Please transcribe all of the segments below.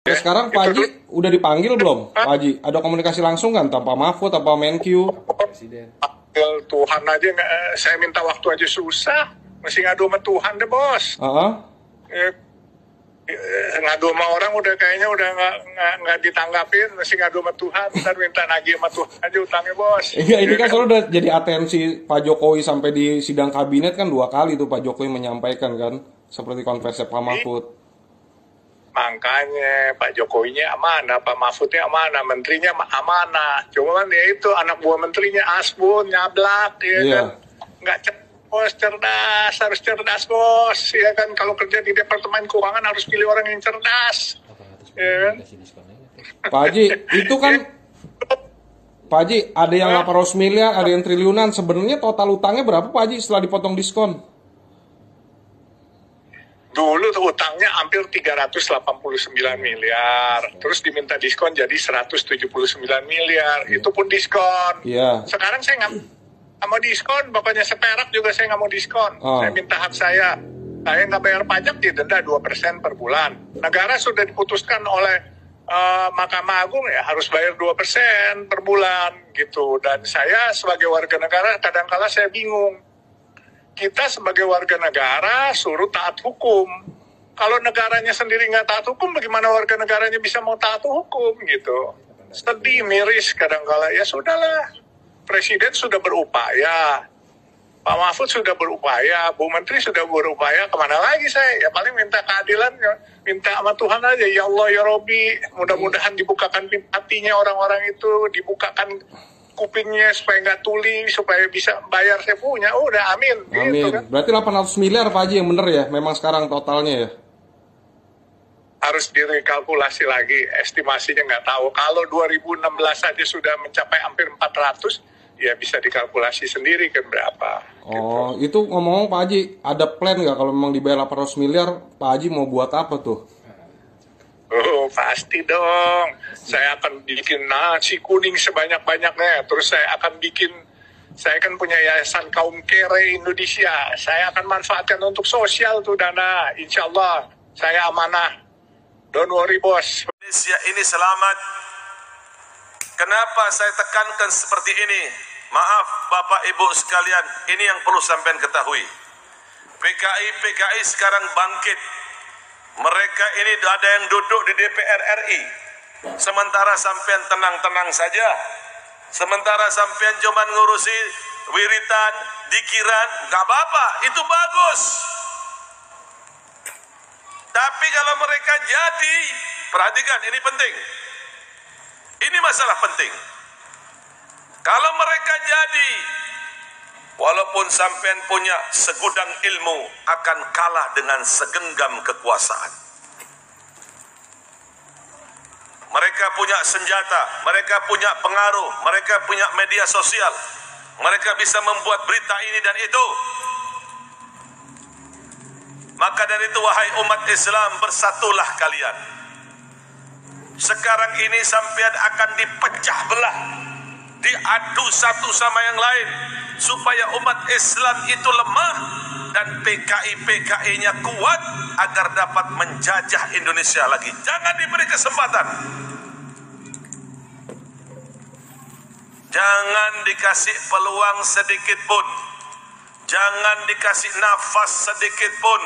Ya, sekarang Pak Haji udah dipanggil belum? Pak Haji, ada komunikasi langsung kan tanpa Mahfud, tanpa Menkyu? Presiden. Panggil Tuhan aja, saya minta waktu aja susah. Mesti ngadu sama Tuhan deh, bos. Ngadu sama orang udah kayaknya udah nggak ditanggapin, mesti ngadu sama Tuhan. Ntar minta nagih sama Tuhan aja utangnya, bos. Iya, ini kan soalnya udah jadi atensi Pak Jokowi sampai di sidang kabinet kan 2 kali tuh Pak Jokowi menyampaikan kan, seperti konversi Pak Mahfud. Makanya Pak Jokowinya amanah, Pak Mahfudnya amanah, menterinya amanah. Cuma kan ya itu anak buah menterinya asbun, nyablak, ya kan. Nggak bos, cerdas, harus cerdas bos. Ya kan, kalau kerja di Departemen Keuangan harus pilih orang yang cerdas. Ya kan? Pak Haji, itu kan Pak Haji, ada yang 800 miliar, ada yang triliunan. Sebenarnya total utangnya berapa Pak Haji setelah dipotong diskon? Dulu tuh utangnya hampir 389 miliar. Terus diminta diskon jadi 179 miliar. Itu pun diskon. Sekarang saya nggak mau diskon. Pokoknya seperak juga saya nggak mau diskon. Saya minta hak saya. Saya nggak bayar pajak, didenda 2% per bulan. Negara sudah diputuskan oleh Mahkamah Agung ya harus bayar 2% per bulan gitu. Dan saya sebagai warga negara kadang-kala saya bingung. Kita sebagai warga negara suruh taat hukum. Kalau negaranya sendiri nggak taat hukum, bagaimana warga negaranya bisa mau taat hukum gitu? Sedih, miris kadang-kala. Ya sudahlah, Presiden sudah berupaya, Pak Mahfud sudah berupaya, Bu Menteri sudah berupaya. Kemana lagi saya? Ya paling minta keadilan, ya. Minta sama Tuhan aja. Ya Allah, ya Robbi, mudah-mudahan dibukakan hatinya orang-orang itu, dibukakan kupingnya supaya nggak tuli, supaya bisa bayar saya punya. Udah, amin. Amin. Gitu kan. Berarti 800 miliar Pak Haji yang bener ya? Memang sekarang totalnya ya? Harus direkalkulasi lagi, estimasinya nggak tahu. Kalau 2016 saja sudah mencapai hampir 400, ya bisa dikalkulasi sendiri kan berapa. Oh, gitu. Itu ngomong-ngomong Pak Haji, ada plan nggak kalau memang dibayar 800 miliar, Pak Haji mau buat apa tuh? Oh, pasti dong. Saya akan bikin nasi kuning sebanyak-banyaknya. Terus saya kan punya yayasan kaum kere Indonesia. Saya akan manfaatkan untuk sosial tuh dana. Insya Allah, saya amanah. Don't worry, bos. Indonesia ini selamat. Kenapa saya tekankan seperti ini? Maaf, Bapak Ibu sekalian, ini yang perlu sampean ketahui. PKI sekarang bangkit. Mereka ini ada yang duduk di DPR RI. Sementara sampean tenang-tenang saja. Sementara sampean cuma ngurusi wiritan, dikiran, gak apa-apa, itu bagus. Tapi kalau mereka jadi, perhatikan, ini penting. Ini masalah penting. Kalau mereka jadi, walaupun sampean punya segudang ilmu, akan kalah dengan segenggam kekuasaan. Mereka punya senjata, mereka punya pengaruh, mereka punya media sosial. Mereka bisa membuat berita ini dan itu. Maka dari itu, wahai umat Islam, bersatulah kalian. Sekarang ini sampean akan dipecah belah, diadu satu sama yang lain, supaya umat Islam itu lemah dan PKI-PKI-nya kuat agar dapat menjajah Indonesia lagi. Jangan diberi kesempatan. Jangan dikasih peluang sedikit pun. Jangan dikasih nafas sedikit pun.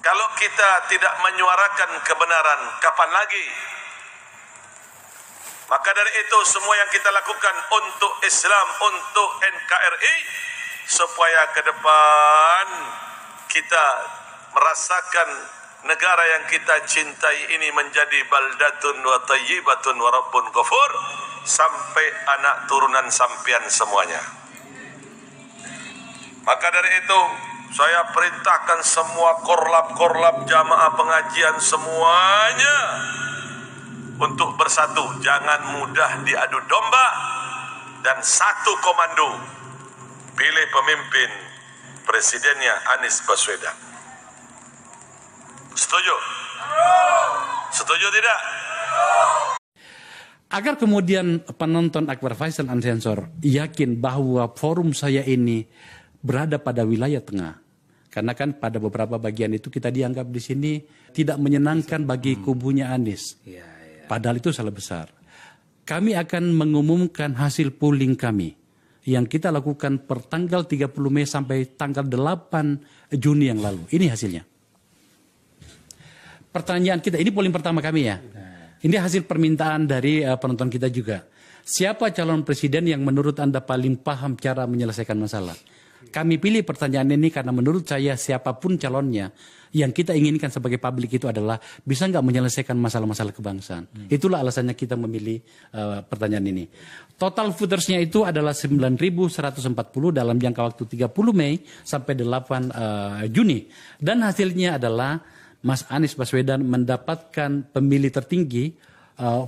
Kalau kita tidak menyuarakan kebenaran, kapan lagi? Maka dari itu semua yang kita lakukan untuk Islam, untuk NKRI, supaya ke depan kita merasakan negara yang kita cintai ini menjadi baldatun wa tayyibatun wa rabbun ghafur, sampai anak turunan sampian semuanya. Maka dari itu saya perintahkan semua korlap-korlap jamaah pengajian semuanya untuk bersatu, jangan mudah diadu domba, dan satu komando, pilih pemimpin presidennya Anies Baswedan. Setuju? Setuju tidak? Agar kemudian penonton Akbar Faisal Unsensor yakin bahwa forum saya ini berada pada wilayah tengah. Karena kan pada beberapa bagian itu kita dianggap di sini tidak menyenangkan bagi kubunya Anies. Padahal itu salah besar. Kami akan mengumumkan hasil polling kami yang kita lakukan per tanggal 30 Mei sampai tanggal 8 Juni yang lalu. Ini hasilnya. Pertanyaan kita, ini polling pertama kami ya. Ini hasil permintaan dari penonton kita juga. Siapa calon presiden yang menurut Anda paling paham cara menyelesaikan masalah? Kami pilih pertanyaan ini karena menurut saya siapapun calonnya yang kita inginkan sebagai publik itu adalah bisa nggak menyelesaikan masalah-masalah kebangsaan. Itulah alasannya kita memilih pertanyaan ini. Total votersnya itu adalah 9.140 dalam jangka waktu 30 Mei sampai 8 Juni. Dan hasilnya adalah Mas Anies Baswedan mendapatkan pemilih tertinggi,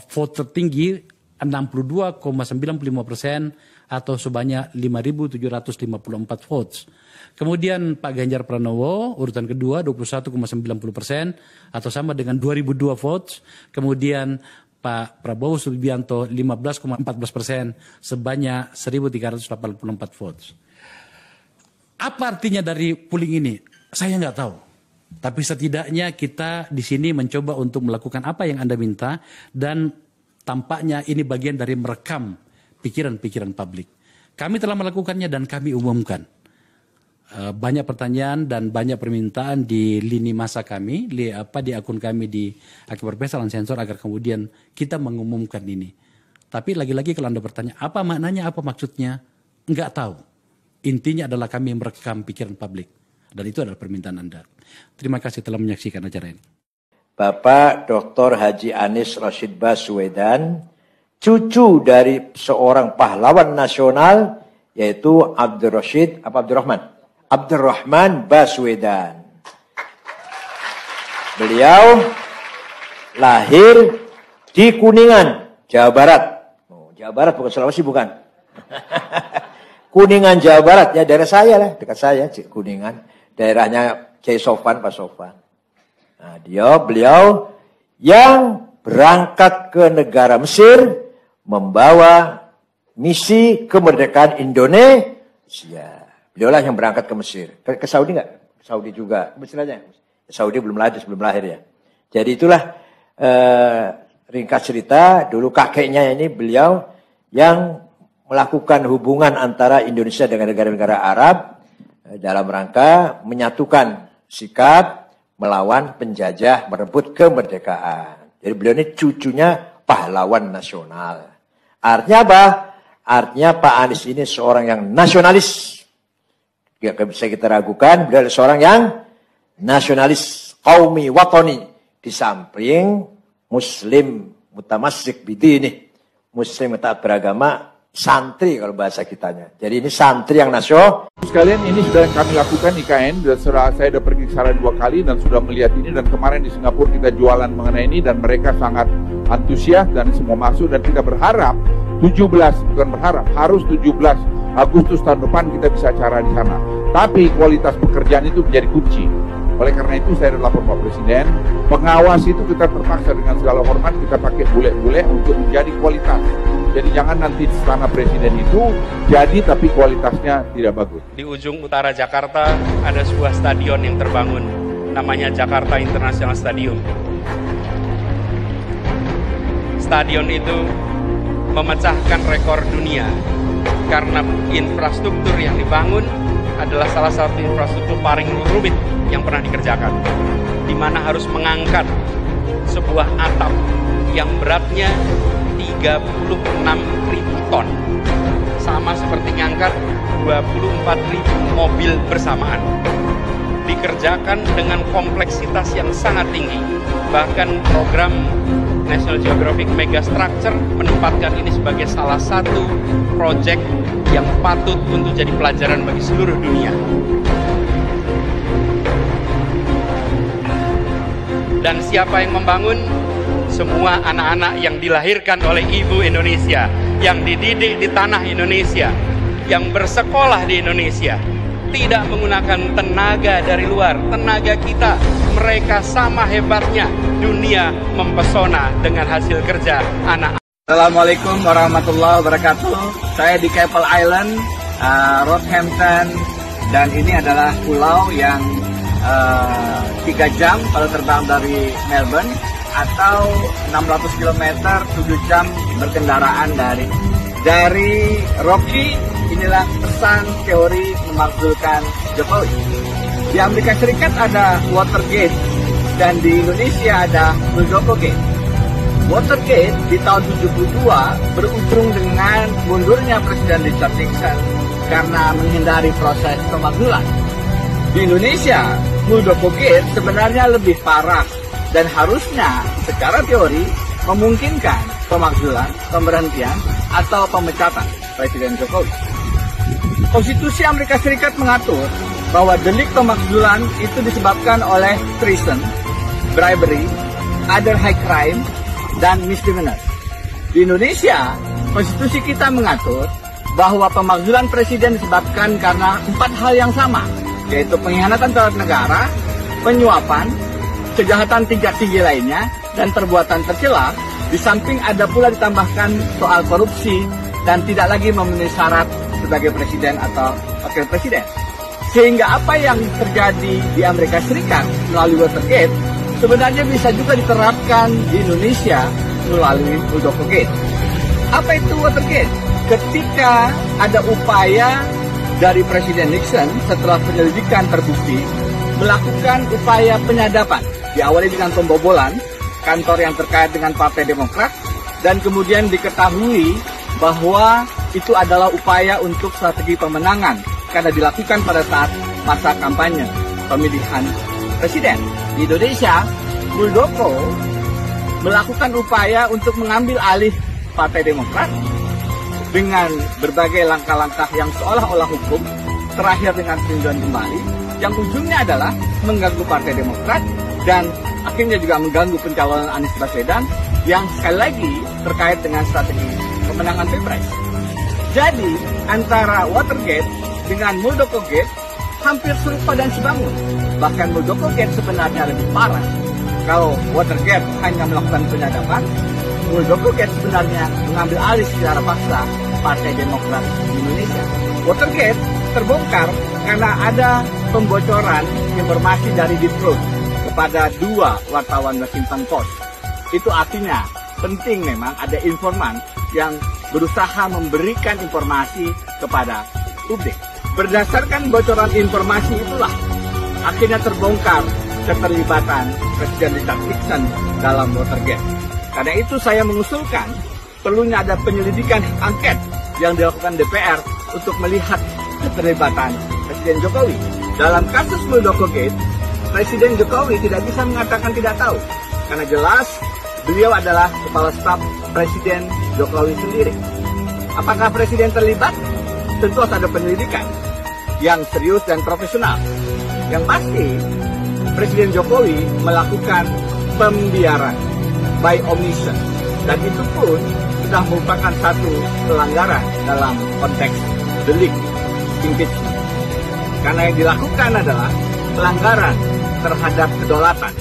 vote tertinggi 62,95% atau sebanyak 5.754 votes. Kemudian Pak Ganjar Pranowo urutan kedua 21,90% atau sama dengan 2.002 votes. Kemudian Pak Prabowo Subianto 15,14% sebanyak 1.384 votes. Apa artinya dari polling ini? Saya nggak tahu. Tapi setidaknya kita di sini mencoba untuk melakukan apa yang Anda minta dan tampaknya ini bagian dari merekam pikiran-pikiran publik. Kami telah melakukannya dan kami umumkan. Banyak pertanyaan dan banyak permintaan di lini masa kami, di akun kami di Akbar Faisal Unsensor agar kemudian kita mengumumkan ini. Tapi lagi-lagi kalau Anda bertanya, apa maknanya, apa maksudnya? Enggak tahu. Intinya adalah kami merekam pikiran publik. Dan itu adalah permintaan Anda. Terima kasih telah menyaksikan acara ini. Bapak Dr. Haji Anies Rashid Baswedan, cucu dari seorang pahlawan nasional, yaitu Abdurrahman Baswedan. Beliau lahir di Kuningan, Jawa Barat. Jawa Barat bukan Sulawesi, bukan. Kuningan, Jawa Barat, ya daerah saya lah, dekat saya, Kuningan. Daerahnya Kiai Sofan, Pak Sofan. Nah, beliau yang berangkat ke negara Mesir membawa misi kemerdekaan Indonesia. Beliaulah yang berangkat ke Mesir. Ke Saudi enggak? Saudi juga. Istilahnya Saudi belum lahir ya. Jadi itulah ringkas cerita, dulu kakeknya ini beliau yang melakukan hubungan antara Indonesia dengan negara-negara Arab dalam rangka menyatukan sikap melawan penjajah, merebut kemerdekaan. Jadi beliau ini cucunya pahlawan nasional. Artinya apa? Artinya Pak Anies ini seorang yang nasionalis. Tidak bisa kita ragukan, beliau adalah seorang yang nasionalis, qaumi watani. Di samping muslim mutamassik bidini, muslim taat beragama, santri kalau bahasa kitanya. Jadi ini santri yang nasional. Sekalian ini sudah kami lakukan IKN, dan saya sudah pergi ke sana 2 kali dan sudah melihat ini, dan kemarin di Singapura kita jualan mengenai ini dan mereka sangat antusias dan semua masuk, dan kita berharap 17 Agustus tahun depan kita bisa acara di sana. Tapi kualitas pekerjaan itu menjadi kunci. Oleh karena itu saya lapor Pak Presiden, pengawas itu kita terpaksa dengan segala hormat kita pakai bule-bule untuk menjadi kualitas. Jadi jangan nanti istana presiden itu jadi tapi kualitasnya tidak bagus. Di ujung utara Jakarta ada sebuah stadion yang terbangun, namanya Jakarta International Stadium. Stadion itu memecahkan rekor dunia karena infrastruktur yang dibangun adalah salah satu infrastruktur paling rumit yang pernah dikerjakan, di mana harus mengangkat sebuah atap yang beratnya 36.000 ton, sama seperti ngangkat 24.000 mobil bersamaan. Dikerjakan dengan kompleksitas yang sangat tinggi. Bahkan program National Geographic Megastructure menempatkan ini sebagai salah satu proyek yang patut untuk jadi pelajaran bagi seluruh dunia. Dan siapa yang membangun? Semua anak-anak yang dilahirkan oleh ibu Indonesia, yang dididik di tanah Indonesia, yang bersekolah di Indonesia, tidak menggunakan tenaga dari luar, tenaga kita. Mereka sama hebatnya. Dunia mempesona dengan hasil kerja anak. Assalamualaikum warahmatullahi wabarakatuh. Saya di Keppel Island, Rockhampton, Dan ini adalah pulau yang 3 jam kalau terbang dari Melbourne, atau 600 km 7 jam berkendaraan dari Rocky. Inilah pesan teori memakzulkan Jokowi. Di Amerika Serikat ada Watergate dan di Indonesia ada Muldoko Gate. Watergate di tahun 72 berujung dengan mundurnya Presiden Richard Nixon karena menghindari proses pemakzulan. Di Indonesia, Muldoko Gate sebenarnya lebih parah dan harusnya secara teori memungkinkan pemakzulan, pemberhentian, atau pemecatan Presiden Jokowi. Konstitusi Amerika Serikat mengatur bahwa delik pemakzulan itu disebabkan oleh treason, bribery, other high crime, dan misdemeanor. Di Indonesia, konstitusi kita mengatur bahwa pemakzulan presiden disebabkan karena 4 hal yang sama, yaitu pengkhianatan terhadap negara, penyuapan, kejahatan tingkat tinggi lainnya, dan perbuatan tercela. Di samping ada pula ditambahkan soal korupsi dan tidak lagi memenuhi syarat sebagai presiden atau wakil presiden. Sehingga apa yang terjadi di Amerika Serikat melalui Watergate sebenarnya bisa juga diterapkan di Indonesia melalui Muldoko Gate. Apa itu Watergate? Ketika ada upaya dari Presiden Nixon setelah penyelidikan terbukti melakukan upaya penyadapan, diawali dengan pembobolan kantor yang terkait dengan Partai Demokrat, dan kemudian diketahui bahwa itu adalah upaya untuk strategi pemenangan karena dilakukan pada saat masa kampanye pemilihan presiden. Di Indonesia, Muldoko melakukan upaya untuk mengambil alih Partai Demokrat dengan berbagai langkah-langkah yang seolah-olah hukum, terakhir dengan peninjauan kembali, yang ujungnya adalah mengganggu Partai Demokrat dan akhirnya juga mengganggu pencalonan Anies Baswedan yang sekali lagi terkait dengan strategi pemenangan Pilpres. Jadi antara Watergate dengan Muldoko Gate hampir serupa dan sebangun. Bahkan Muldoko Gate sebenarnya lebih parah. Kalau Watergate hanya melakukan penyadapan, Muldoko Gate sebenarnya mengambil alih secara paksa Partai Demokrat di Indonesia. Watergate terbongkar karena ada pembocoran informasi dari Deep Throat kepada 2 wartawan Washington Post. Itu artinya penting memang ada informan yang berusaha memberikan informasi kepada publik. Berdasarkan bocoran informasi itulah akhirnya terbongkar keterlibatan Presiden Richard Nixon dalam Watergate. Karena itu saya mengusulkan perlunya ada penyelidikan angket yang dilakukan DPR untuk melihat keterlibatan Presiden Jokowi. Dalam kasus Muldoko Gate, Presiden Jokowi tidak bisa mengatakan tidak tahu, karena jelas beliau adalah kepala staf Presiden Jokowi sendiri. Apakah Presiden terlibat? Tentu harus ada penyelidikan yang serius dan profesional. Yang pasti, Presiden Jokowi melakukan pembiaran by omission, dan itu pun sudah merupakan satu pelanggaran dalam konteks delik impeachment. Karena yang dilakukan adalah pelanggaran terhadap kedaulatan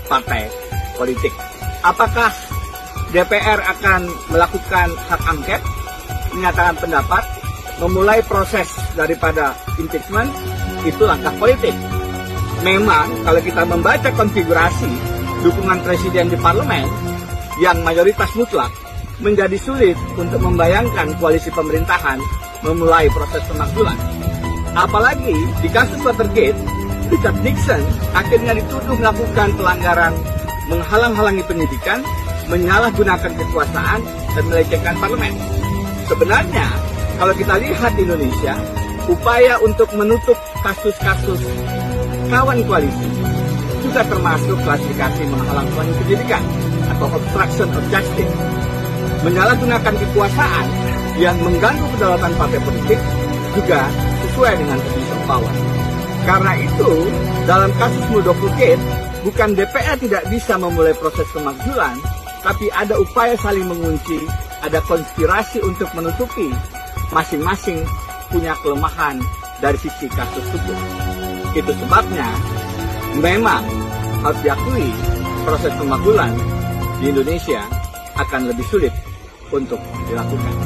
partai politik. Apakah DPR akan melakukan hak angket, menyatakan pendapat, memulai proses daripada impeachment? Itu langkah politik. Memang kalau kita membaca konfigurasi dukungan presiden di parlemen yang mayoritas mutlak, menjadi sulit untuk membayangkan koalisi pemerintahan memulai proses pemakzulan. Apalagi di kasus Watergate, Richard Nixon akhirnya dituduh melakukan pelanggaran, menghalang-halangi penyidikan, menyalahgunakan kekuasaan, dan melecehkan parlemen. Sebenarnya, kalau kita lihat di Indonesia, upaya untuk menutup kasus-kasus kawan koalisi juga termasuk klasifikasi menghalang-halangi penyidikan atau obstruction of justice. Menyalahgunakan kekuasaan yang mengganggu kedaulatan partai politik juga sesuai dengan abuse of power. Karena itu, dalam kasus Muldoko Gate, bukan DPR tidak bisa memulai proses pemakzulan, tapi ada upaya saling mengunci, ada konspirasi untuk menutupi, masing-masing punya kelemahan dari sisi kasus hukum. Itu sebabnya, memang harus diakui proses pemakzulan di Indonesia akan lebih sulit untuk dilakukan.